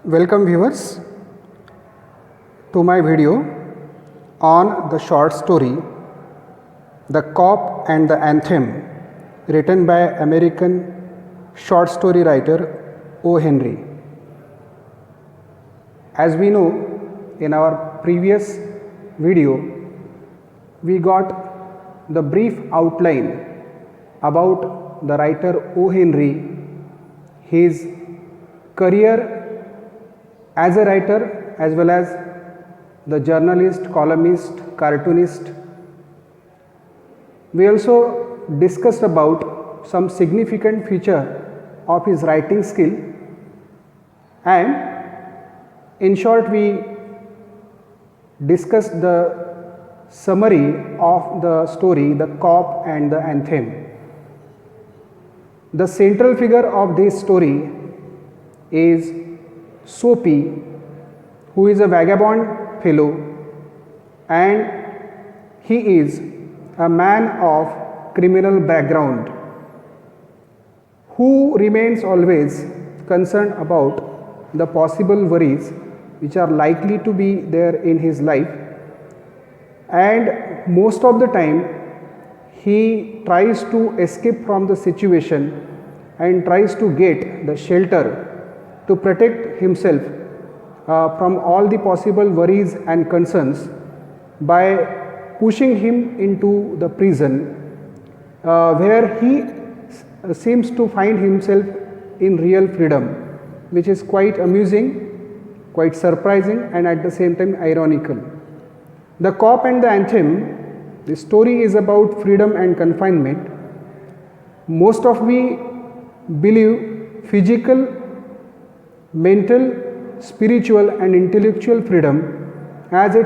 Welcome viewers to my video on the short story The Cop and the Anthem, written by American short story writer O. Henry. As we know, in our previous video we got the brief outline about the writer O. Henry, his career as a writer as well as the journalist, columnist, cartoonist. We also discussed about some significant feature of his writing skill, and in short we discussed the summary of the story The Cop and the Anthem. The central figure of this story is Soapy, who is a vagabond fellow, and he is a man of criminal background who remains always concerned about the possible worries which are likely to be there in his life, and most of the time he tries to escape from the situation and tries to get the shelter to protect himself from all the possible worries and concerns by pushing him into the prison where he seems to find himself in real freedom, which is quite amusing, quite surprising, and at the same time ironical. The Cop and the Anthem, the story is about freedom and confinement. Most of we believe physical, mental, spiritual and intellectual freedom as a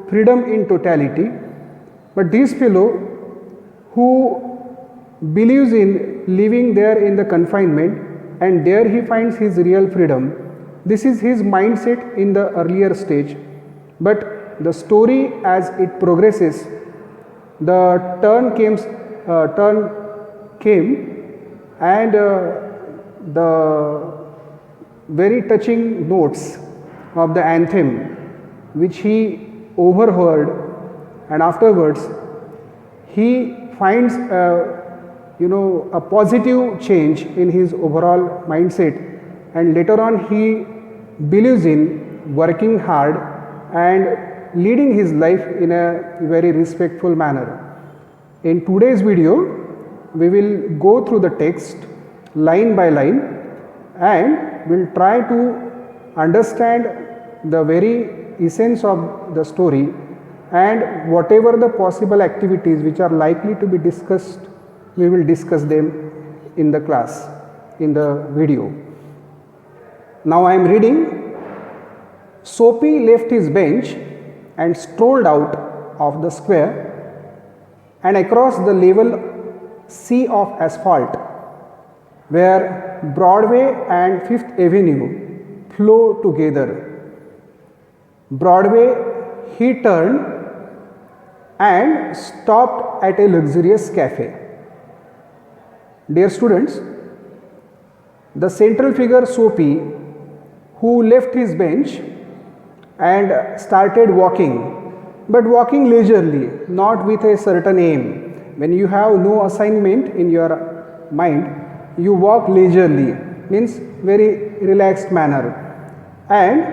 freedom in totality, but this fellow who believes in living there in the confinement and there he finds his real freedom, this is his mindset in the earlier stage, but the story as it progresses, the turn came and the very touching notes of the anthem which he overheard, and afterwards he finds a positive change in his overall mindset, and later on he believes in working hard and leading his life in a very respectful manner. In today's video we will go through the text line by line and will try to understand the very essence of the story, and whatever the possible activities which are likely to be discussed, we will discuss them in the class, in the video. Now I am reading. Soapy left his bench and strolled out of the square and across the level sea of asphalt where Broadway and Fifth Avenue flow together. Broadway, he turned and stopped at a luxurious cafe. Dear students, the central figure Soapy, who left his bench and started walking, but walking leisurely, not with a certain aim. When you have no assignment in your mind, you walk leisurely, means very relaxed manner, and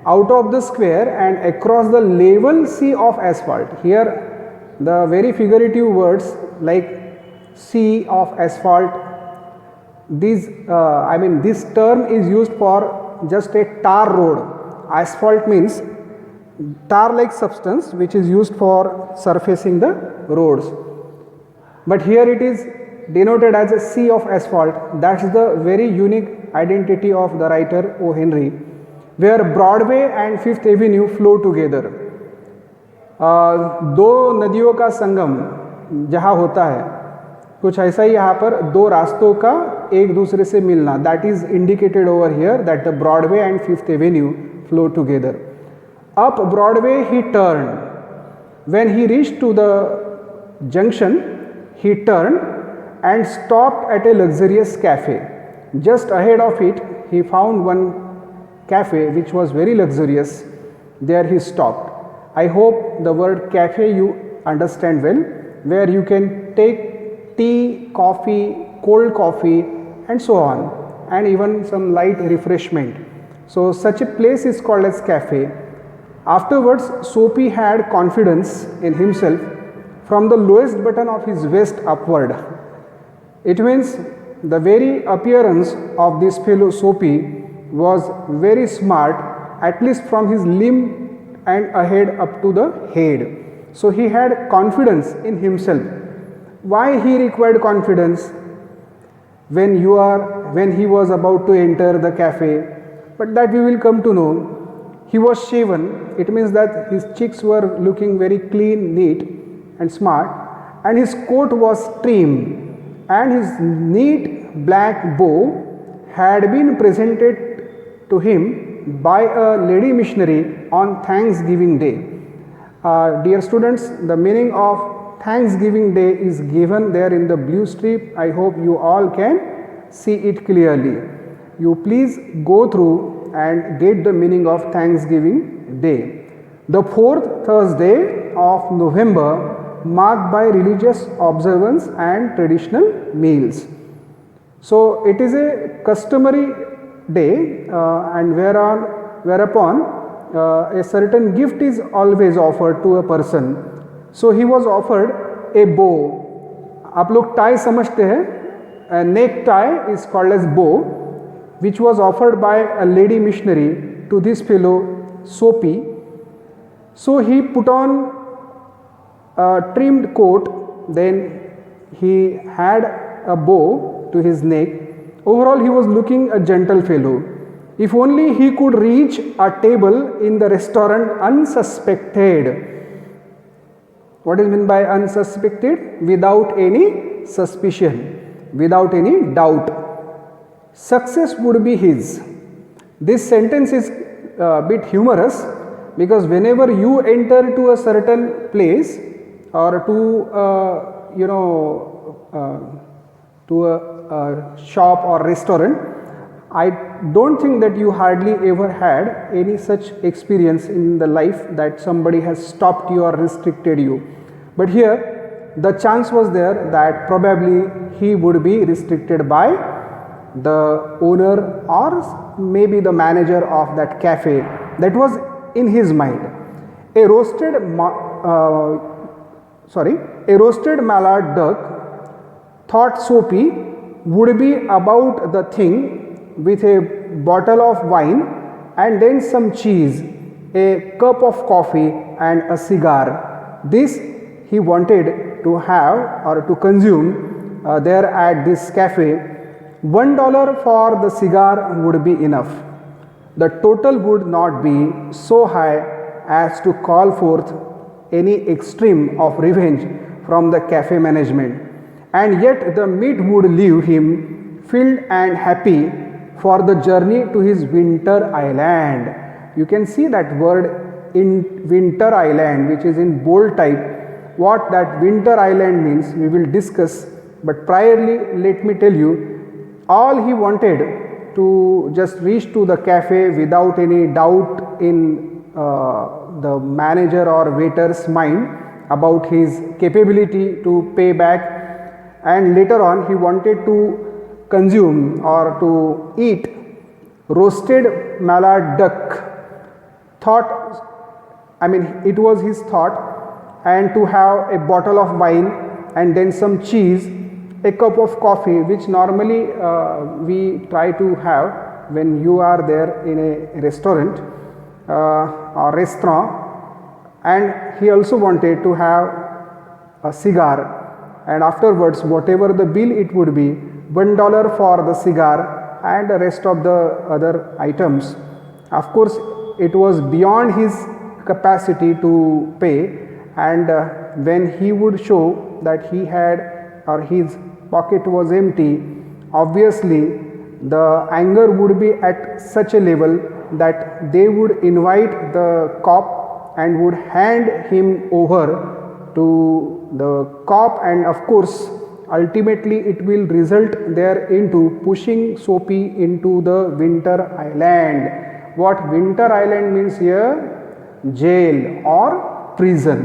out of the square and across the level sea of asphalt. Here the very figurative words like sea of asphalt, this term is used for just a tar road. Asphalt means tar like substance which is used for surfacing the roads, but here it is denoted as a sea of asphalt. That's the very unique identity of the writer O. Henry, where Broadway and Fifth Avenue flow together. दो नदियों का संगम जहाँ होता है, कुछ ऐसा ही यहाँ पर दो रास्तों का एक दूसरे से मिलना, that is indicated over here that the Broadway and Fifth Avenue flow together. Up Broadway he turned. When he reached to the junction, he turned and stopped at a luxurious cafe. Just ahead of it, he found one cafe which was very luxurious. There he stopped. I hope the word cafe you understand well, where you can take tea, coffee, cold coffee and so on, and even some light refreshment. So such a place is called as cafe. Afterwards, Soapy had confidence in himself from the lowest button of his vest upward. It means the very appearance of this fellow Soapy was very smart, at least from his limb and ahead up to the head. So he had confidence in himself. Why he required confidence? When he was about to enter the cafe, but that we will come to know. He was shaven, it means that his cheeks were looking very clean, neat and smart, and his coat was trim, and his neat black bow had been presented to him by a lady missionary on Thanksgiving Day. Dear students, the meaning of Thanksgiving Day is given there in the blue strip. I hope you all can see it clearly. You please go through and get the meaning of Thanksgiving Day. The fourth Thursday of November, marked by religious observance and traditional meals. So it is a customary day, and whereupon a certain gift is always offered to a person. So he was offered a bow. आप लोग tie समझते हैं, neck tie is called as bow, which was offered by a lady missionary to this fellow Soapy. So he put on a trimmed coat, then he had a bow to his neck. Overall, he was looking a gentle fellow. If only he could reach a table in the restaurant unsuspected. What is meant by unsuspected? Without any suspicion, without any doubt. Success would be his. This sentence is a bit humorous, because whenever you enter to a certain place or to a shop or restaurant, I don't think that you hardly ever had any such experience in the life that somebody has stopped you or restricted you. But here the chance was there that probably he would be restricted by the owner or maybe the manager of that cafe. That was in his mind. A roasted mallard duck, thought Soapy, would be about the thing with a bottle of wine and then some cheese, a cup of coffee and a cigar. This he wanted to have or to consume there at this cafe. $1 for the cigar would be enough. The total would not be so high as to call forth any extreme of revenge from the cafe management, and yet the meat would leave him filled and happy for the journey to his winter island. You can see that word in winter island, which is in bold type. What that winter island means we will discuss, but priorly let me tell you, all he wanted to just reach to the cafe without any doubt in the manager or waiter's mind about his capability to pay back, and later on he wanted to consume or to eat roasted mallard duck. It was his thought, and to have a bottle of wine and then some cheese, a cup of coffee, which normally we try to have when you are there in a restaurant or restaurant. And he also wanted to have a cigar, and afterwards whatever the bill it would be, $1 for the cigar and the rest of the other items. Of course, it was beyond his capacity to pay, and when he would show that he had or his pocket was empty, obviously the anger would be at such a level that they would invite the cop and would hand him over to the cop, and of course ultimately it will result there into pushing Soapy into the winter island. what Winter Island means here, jail or prison.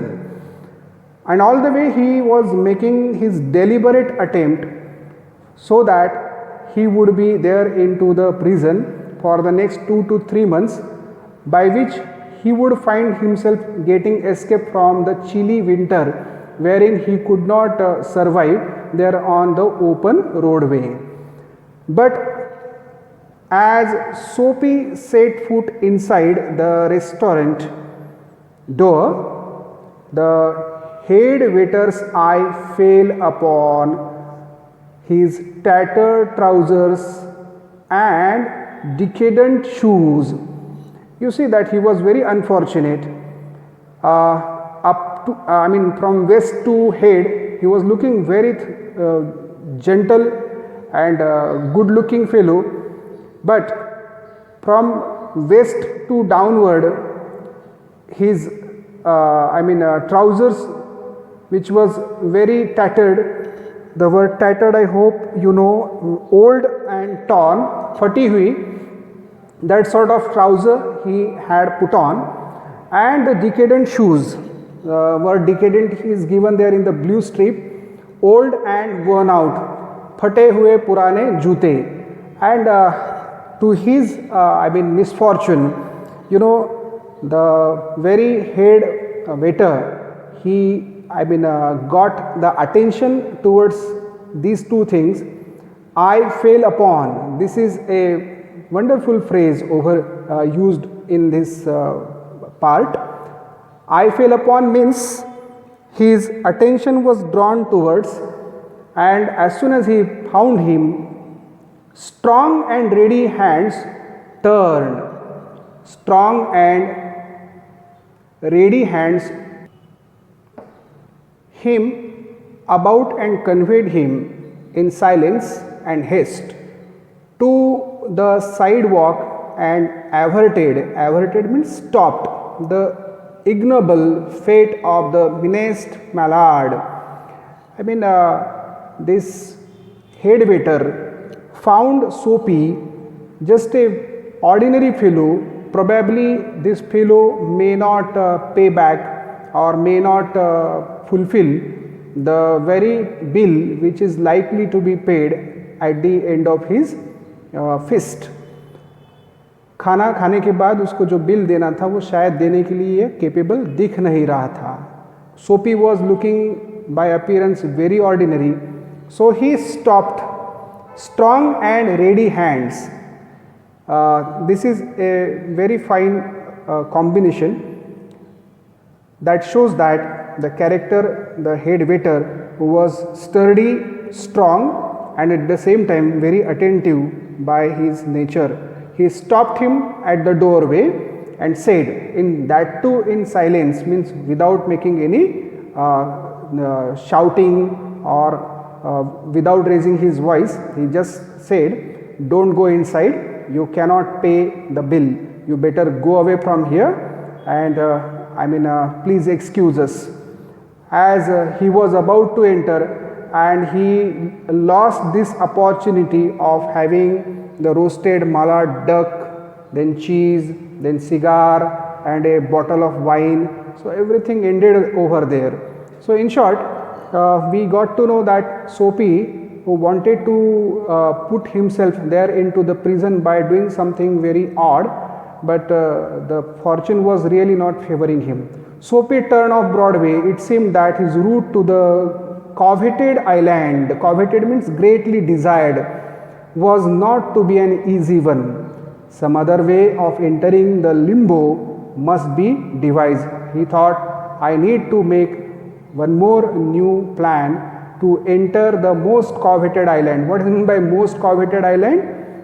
And all the way he was making his deliberate attempt so that he would be there into the prison for the next 2 to 3 months, by which he would find himself getting escape from the chilly winter wherein he could not survive there on the open roadway. But as Soapy set foot inside the restaurant door, the head waiter's eye fell upon his tattered trousers and decadent shoes. You see that he was very unfortunate. From waist to head, he was looking very gentle and good looking fellow, but from waist to downward, his trousers, which was very tattered. The word tattered, I hope you know, old and torn, fati hui, that sort of trouser he had put on, and the decadent shoes. Word decadent is given there in the blue strip, old and worn out, phate hue purane jute. And to his misfortune, you know, the very head waiter, he got the attention towards these two things. I fell upon. This is a wonderful phrase used in this part. I fell upon means his attention was drawn towards, and as soon as he found him, strong and ready hands turned. Strong and ready hands him about and conveyed him in silence and haste to the sidewalk and averted means stopped the ignoble fate of the menaced mallard. This head waiter found Soapy just a ordinary fellow. Probably this fellow may not pay back or may not fulfill the very bill which is likely to be paid at the end of his feast. खाना खाने के बाद उसको जो bill देना था वो शायद देने के लिए केपेबल दिख नहीं रहा था. Soapy was looking by appearance very ordinary, so he stopped. Strong and ready hands. This is a very fine combination that shows that the character, the head waiter, who was sturdy, strong, and at the same time very attentive by his nature, he stopped him at the doorway and said, in that too in silence, means without making any shouting or without raising his voice, he just said, don't go inside, you cannot pay the bill, you better go away from here, and please excuse us. As he was about to enter, and he lost this opportunity of having the roasted mallard duck, then cheese, then cigar, and a bottle of wine. So everything ended over there. So in short, we got to know that Soapy, who wanted to put himself there into the prison by doing something very odd, but the fortune was really not favoring him. Soapy turned off Broadway. It seemed that his route to the coveted island, coveted means greatly desired, was not to be an easy one. Some other way of entering the limbo must be devised. He thought, I need to make one more new plan to enter the most coveted island. What is meant by most coveted island?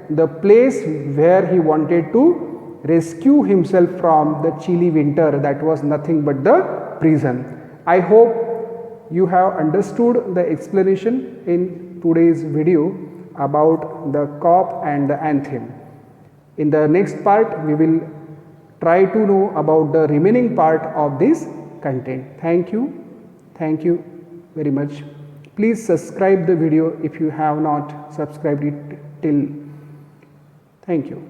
The place where he wanted to rescue himself from the chilly winter that was nothing but the prison. I hope you have understood the explanation in today's video about the cop and the anthem. In the next part, we will try to know about the remaining part of this content. Thank you very much. Please subscribe the video if you have not subscribed it till. Thank you.